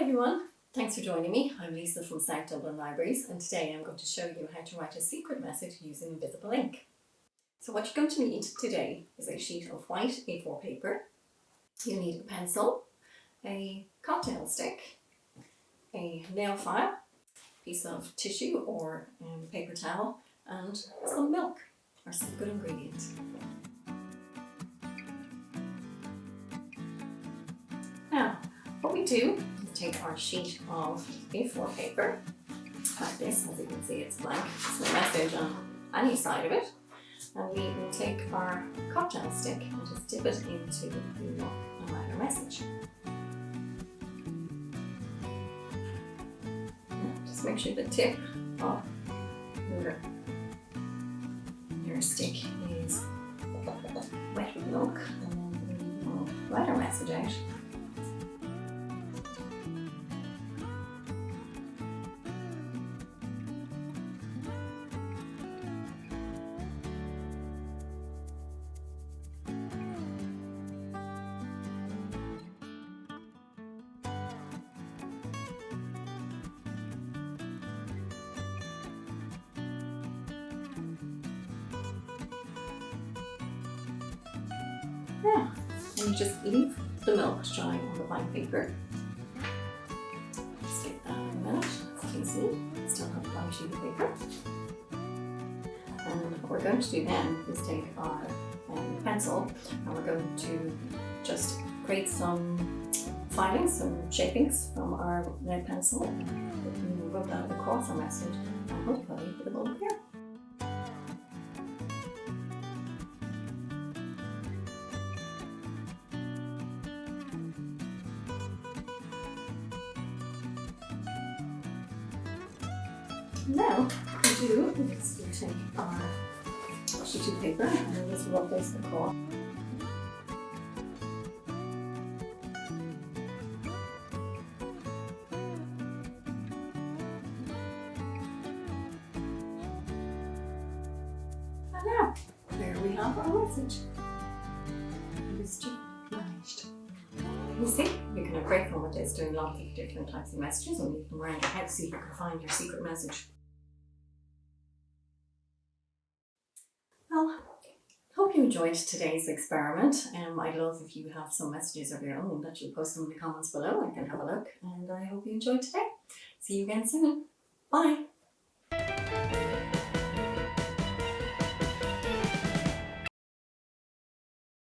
everyone, thanks for joining me. I'm Lisa from South Dublin Libraries, and today I'm going to show you how to write a secret message using invisible ink. So what you're going to need today is a sheet of white A4 paper. You'll need a pencil, a cocktail stick, a nail file, a piece of tissue or paper towel, and some milk are some good ingredients. Now, what we do is take our sheet of A4 paper, like this. As you can see, it's blank. There's no message on any side of it. And we will take our cocktail stick and just dip it into the milk and write our message. Just make sure the tip of your stick is wet with milk, and then we will write our message out. Yeah, and you just leave the milk drying on the blank paper. Just get that in a minute. As you can see, still have a blank sheet of paper. And what we're going to do then is take our pencil, and we're going to just create some filings, some shapings from our lead pencil, and we'll rub that across our message, and hopefully it will appear. Now, what we do is we take our sheet of paper and we'll just rub this across. And now, there we have our message. Mystery managed. You see, you can have great fun with this, doing lots of different types of messages, and leave them around your house so you can find your secret message. Well, hope you enjoyed today's experiment. I'd love if you have some messages of your own that you post them in the comments below. I can have a look, and I hope you enjoyed today. See you again soon. Bye.